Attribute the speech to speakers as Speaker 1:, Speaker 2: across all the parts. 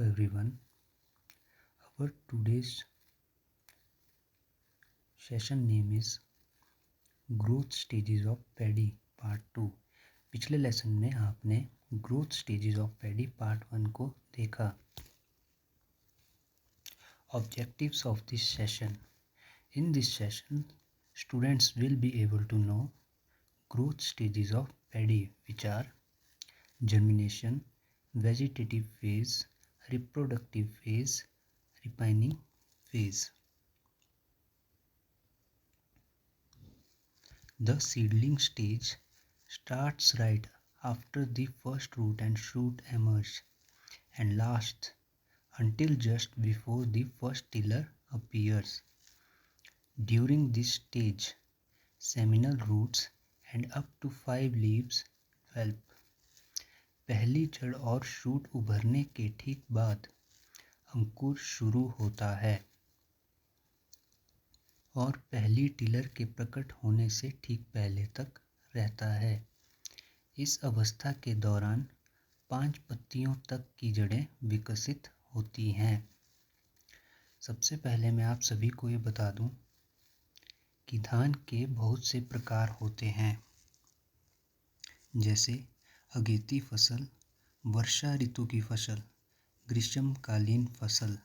Speaker 1: everyone. Our today's session name is Growth Stages of Paddy Part 2. पिछले lesson में आपने Growth Stages of Paddy Part 1 को देखा. Objectives of this session. In this session, students will be able to know growth stages of paddy, which are germination, vegetative phase, reproductive phase, ripening phase. The seedling stage starts right after the first root and shoot emerge and lasts until just before the first tiller appears. During this stage, seminal roots and up to 5 leaves develop. पहली जड़ और shoot उभरने के ठीक बाद अंकुर शुरू होता है और पहली टिलर के प्रकट होने से ठीक पहले तक रहता है. इस अवस्था के दौरान 5 पत्तियों तक की जड़ें विकसित होती हैं. सबसे पहले मैं आप सभी को ये बता दूं कि धान के बहुत से प्रकार होते हैं, जैसे अगेती फसल, वर्षा ऋतु की फसल, ग्रीष्मकालीन फसल.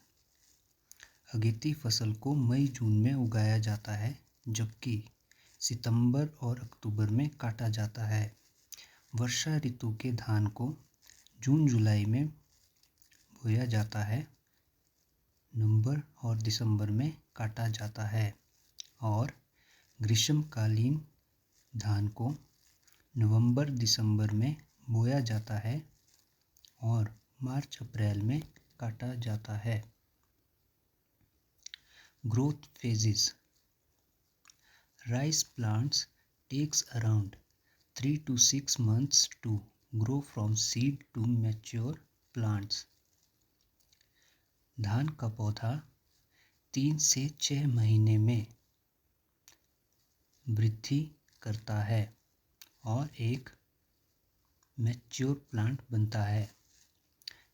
Speaker 1: अगेती फसल को मई जून में उगाया जाता है, जबकि सितंबर और अक्टूबर में काटा जाता है. वर्षा ऋतु के धान को जून जुलाई में बोया जाता है, नवंबर और दिसंबर में काटा जाता है, और ग्रीष्मकालीन धान को नवंबर दिसंबर में बोया जाता है और मार्च अप्रैल में काटा जाता है. Growth phases. Rice plants takes around 3 to 6 months to grow from seed to mature plants. धान का पौधा 3 से 6 महीने में वृद्धि करता है और एक मैच्योर प्लांट बनता है.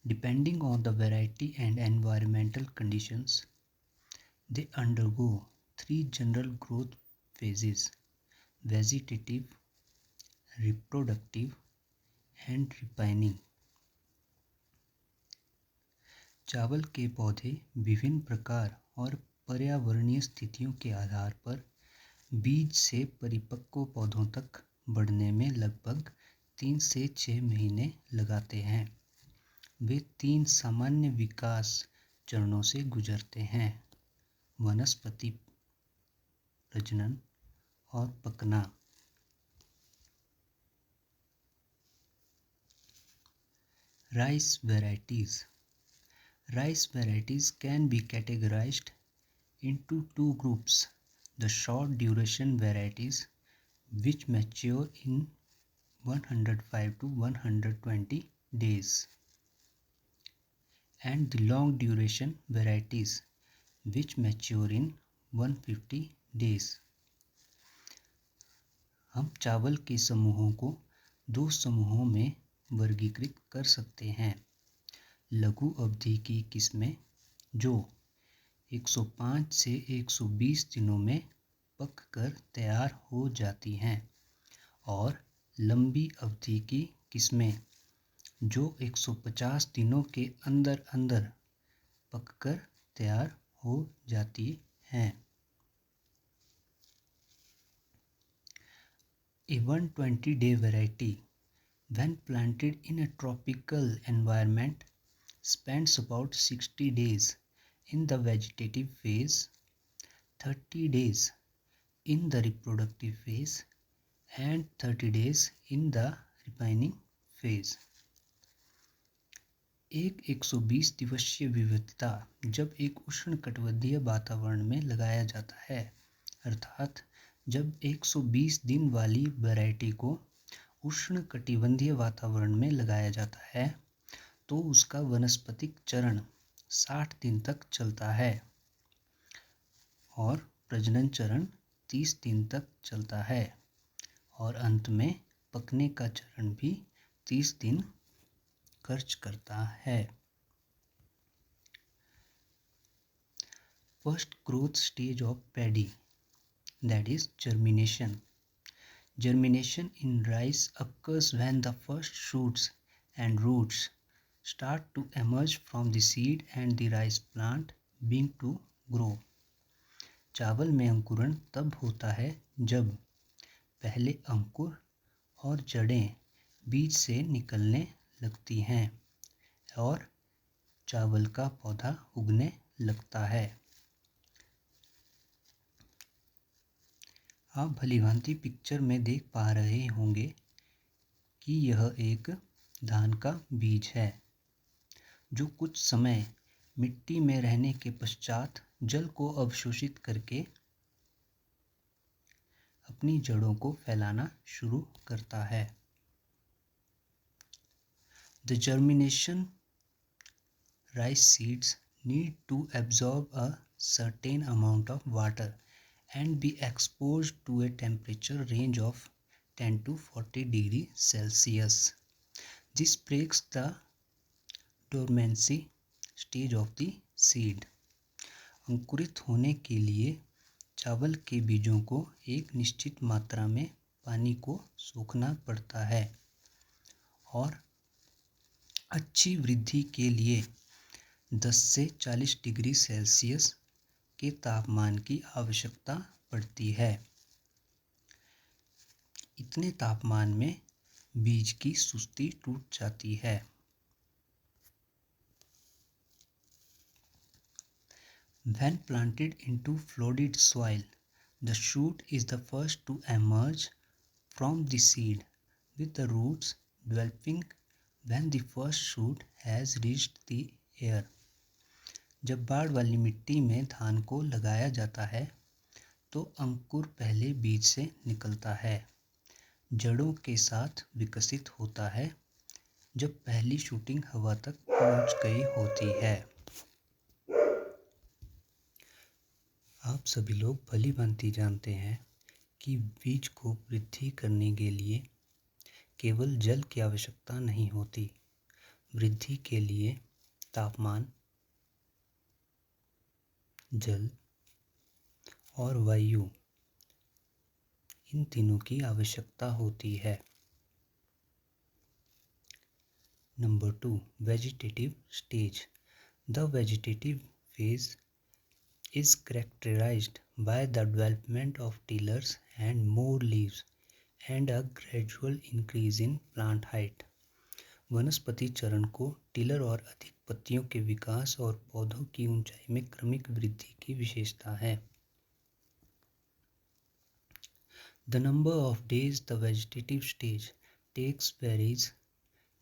Speaker 1: Depending on the variety and environmental conditions, they undergo 3 general growth phases: vegetative, reproductive and ripening. चावल के पौधे विभिन्न प्रकार और पर्यावरणीय स्थितियों के आधार पर बीज से परिपक्व पौधों तक बढ़ने में लगभग 3 से 6 महीने लगाते हैं. वे 3 सामान्य विकास चरणों से गुजरते हैं: वनस्पति प्रजनन और पकना. Rice varieties. Rice varieties can be categorized into 2 groups: the short duration varieties, which mature in 105 to 120 days, and the long duration varieties, which mature in 150 days. हम चावल के समूहों को 2 समूहों में वर्गीकृत कर सकते हैं: लघु अवधि की किस्में जो 105 से 120 दिनों में पककर तैयार हो जाती हैं, और लंबी अवधि की किस्में जो 150 दिनों के अंदर अंदर पककर तैयार हो जाती हैं. A 120-day variety, when planted in a tropical environment, spends about 60 days in the vegetative phase, 30 days in the reproductive phase, and 30 days in the ripening phase. एक 120 दिवसीय विविधता जब एक उष्णकटिबंधीय वातावरण में लगाया जाता है, अर्थात जब 120 दिन वाली वैरायटी को उष्णकटिबंधीय वातावरण में लगाया जाता है, तो उसका वनस्पतिक चरण 60 दिन तक चलता है और प्रजनन चरण 30 दिन तक चलता है, और अंत में पकने का चरण भी 30 दिन खर्च करता है. first growth stage of paddy, that is germination. Germination in rice occurs when the first shoots and roots start to emerge from the seed and the rice plant begin to grow. चावल में अंकुरण तब होता है जब पहले अंकुर और जड़ें बीज से निकलने लगती हैं और चावल का पौधा उगने लगता है। आप भलीभांति पिक्चर में देख पा रहे होंगे कि यह एक धान का बीज है जो कुछ समय मिट्टी में रहने के पश्चात जल को अवशोषित करके अपनी जड़ों को फैलाना शुरू करता है। The germination rice seeds need to absorb a certain amount of water and be exposed to a temperature range of 10 to 40 degrees Celsius. This breaks the dormancy stage of the seed. अंकुरित होने के लिए चावल के बीजों को एक निश्चित मात्रा में पानी को सोखना पड़ता है और अच्छी वृद्धि के लिए 10 से 40 डिग्री सेल्सियस के तापमान की आवश्यकता पड़ती है। इतने तापमान में बीज की सुस्ती टूट जाती है। When planted into flooded soil, the shoot is the first to emerge from the seed, with the roots developing when the first shoot has reached the air. जब बाढ़ वाली मिट्टी में धान को लगाया जाता है तो अंकुर पहले बीज से निकलता है, जड़ों के साथ विकसित होता है जब पहली शूटिंग हवा तक पहुंच गई होती है। आप सभी लोग भलीभांति जानते हैं कि बीज को वृद्धि करने के लिए केवल जल की आवश्यकता नहीं होती। वृद्धि के लिए तापमान, जल और वायु, इन तीनों की आवश्यकता होती है। Number 2, vegetative stage. The vegetative phase is characterized by the development of tillers and more leaves and a gradual increase in plant height. वनस्पति चरण को टिलर और अधिक पत्तियों के विकास और पौधों की ऊंचाई में क्रमिक वृद्धि की विशेषता है। The number of days the vegetative stage takes varies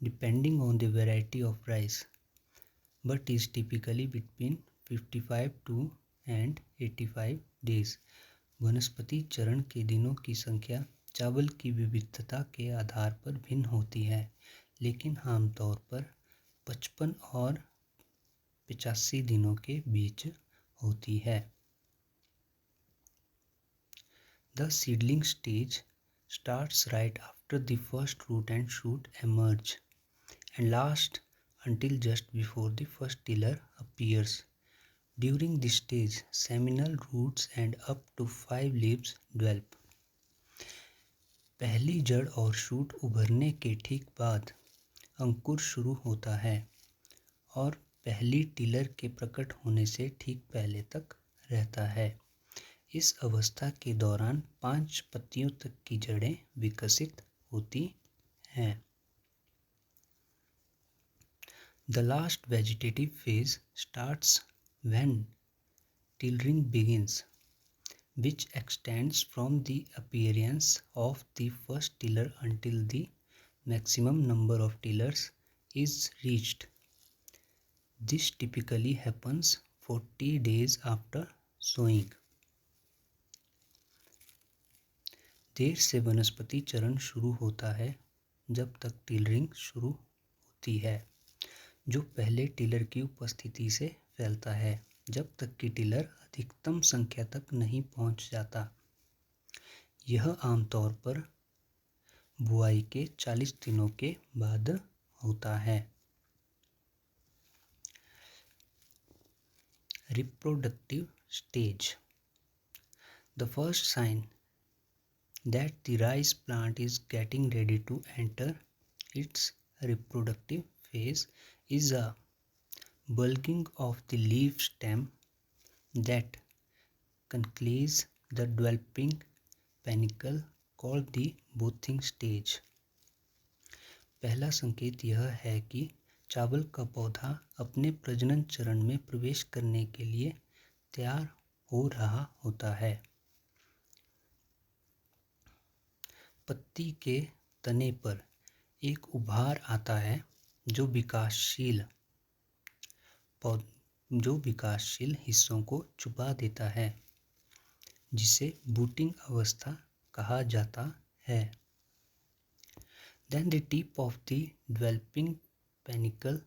Speaker 1: depending on the variety of rice, but is typically between 55 to and 85 days. वनस्पति चरण के दिनों की संख्या चावल की विविधता के आधार पर भिन्न होती है, लेकिन आमतौर पर 55 और 85 दिनों के बीच होती है। The seedling stage starts right after the first root and shoot emerge and lasts until just before the first tiller appears. During this stage, seminal roots and up to 5 leaves develop. पहली जड़ और shoot उभरने के ठीक बाद अंकुर शुरू होता है और पहली टिलर के प्रकट होने से ठीक पहले तक रहता है। इस अवस्था के दौरान 5 पत्तियों तक की जड़ें विकसित होती हैं। The last vegetative phase starts when tillering begins, which extends from the appearance of the first tiller until the maximum number of tillers is reached. This typically happens 40 days after sowing. देर से वनस्पति चरण शुरू होता है जब तक tillering शुरू होती है, जो पहले टिलर की उपस्थिति से फैलता है जब तक कि टिलर अधिकतम संख्या तक नहीं पहुंच जाता। यह आमतौर पर बुआई के 40 दिनों के बाद होता है। Reproductive stage. The first sign that the rice plant is getting ready to enter its reproductive phase is a bulging of the leaf stem that concludes the developing panicle called the bothing stage. पहला संकेत यह है कि चावल का पौधा अपने प्रजनन चरण में प्रवेश करने के लिए तैयार हो रहा होता है। पत्ती के तने पर एक उभार आता है जो विकासशील हिस्सों को छुपा देता है, जिसे बूटिंग अवस्था कहा जाता है। Then the tip of the developing panicle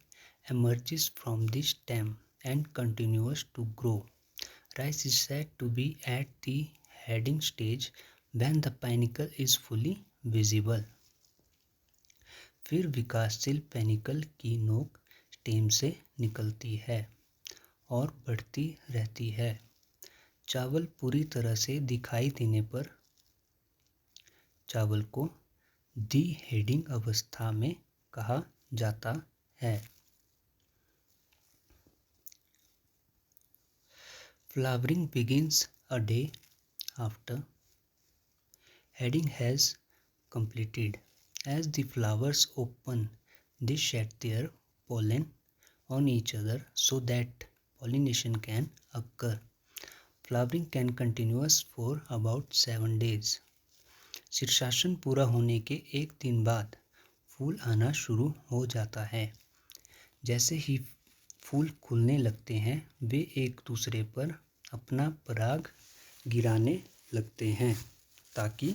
Speaker 1: emerges from the stem and continues to grow. Rice is said to be at the heading stage when the panicle is fully visible. फिर विकासशील panicle की नोक stem से निकलती है और बढ़ती रहती है। चावल पूरी तरह से दिखाई देने पर चावल को दी हेडिंग अवस्था में कहा जाता है। Flowering begins a day after heading has completed. As the flowers open, they shed their pollen on each other so that pollination can occur. Flowering can continue for about 7 days. शीर्षासन पूरा होने के एक दिन बाद फूल आना शुरू हो जाता है। जैसे ही फूल खुलने लगते हैं, वे एक दूसरे पर अपना पराग गिराने लगते हैं ताकि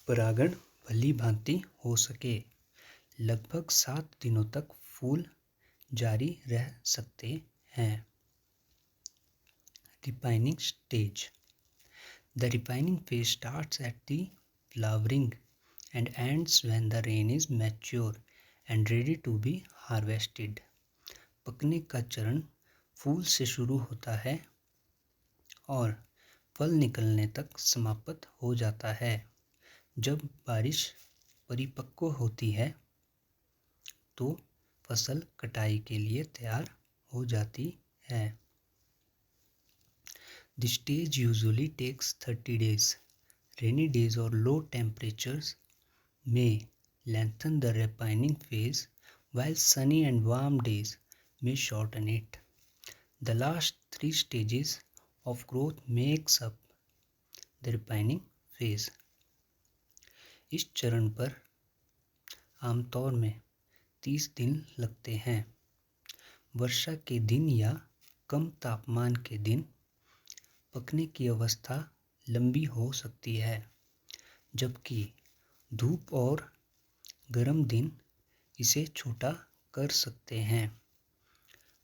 Speaker 1: परागण भली भांति हो सके। लगभग 7 दिनों तक फूल जारी रह सकते हैं। Ripening stage. The ripening phase starts at the flowering and ends when the rain is mature and ready to be harvested. पकने का चरण फूल से शुरू होता है और फल निकलने तक समाप्त हो जाता है। जब बारिश परिपक्व होती है तो फसल कटाई के लिए तैयार हो जाती है। The stage usually takes 30 days. Rainy days or low temperatures may lengthen the ripening phase, while sunny and warm days may shorten it. The last 3 stages of growth makes up the ripening phase. इस चरण पर आमतौर में 30 दिन लगते हैं। वर्षा के दिन या कम तापमान के दिन पकने की अवस्था लंबी हो सकती है, जबकि धूप और गर्म दिन इसे छोटा कर सकते हैं।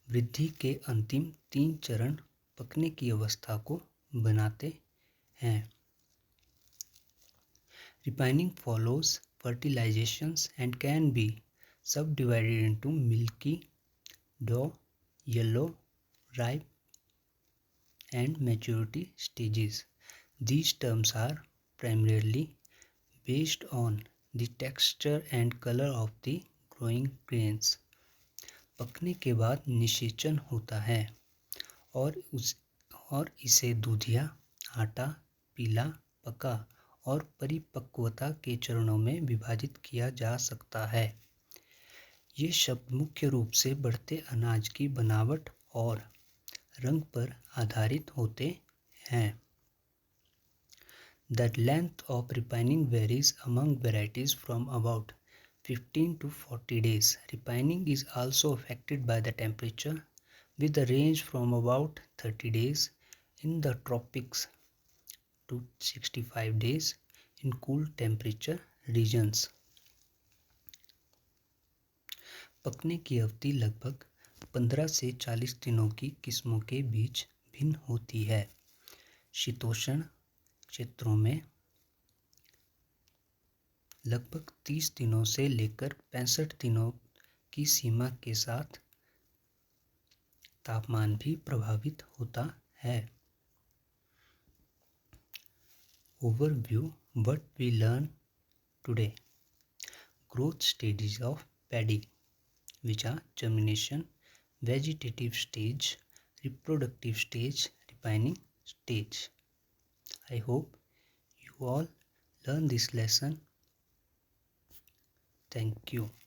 Speaker 1: वृद्धि के अंतिम 3 चरण पकने की अवस्था को बनाते हैं। Ripening follows fertilizations and can be subdivided into milky, dough, yellow, ripe, and maturity stages. These terms are primarily based on the texture and color of the growing grains. पकने के बाद निषेचन होता है और इसे दूधिया, आटा, पीला, पका और परिपक्वता के चरणों में विभाजित किया जा सकता है। ये शब्द मुख्य रूप से बढ़ते अनाज की बनावट और रंग पर आधारित होते हैं। The length of ripening varies among varieties from about 15 to 40 days. Ripening is also affected by the temperature, with a range from about 30 days in the tropics to 65 days in cool temperature regions. पकने की अवधि लगभग 15 से 40 दिनों की किस्मों के बीच भिन्न होती है। शीतोष्ण क्षेत्रों में लगभग 30 दिनों से लेकर 65 दिनों की सीमा के साथ तापमान भी प्रभावित होता है। Overview: what we learn today. Growth stages of paddy, which are germination, vegetative stage, reproductive stage, ripening stage. I hope you all learn this lesson. Thank you.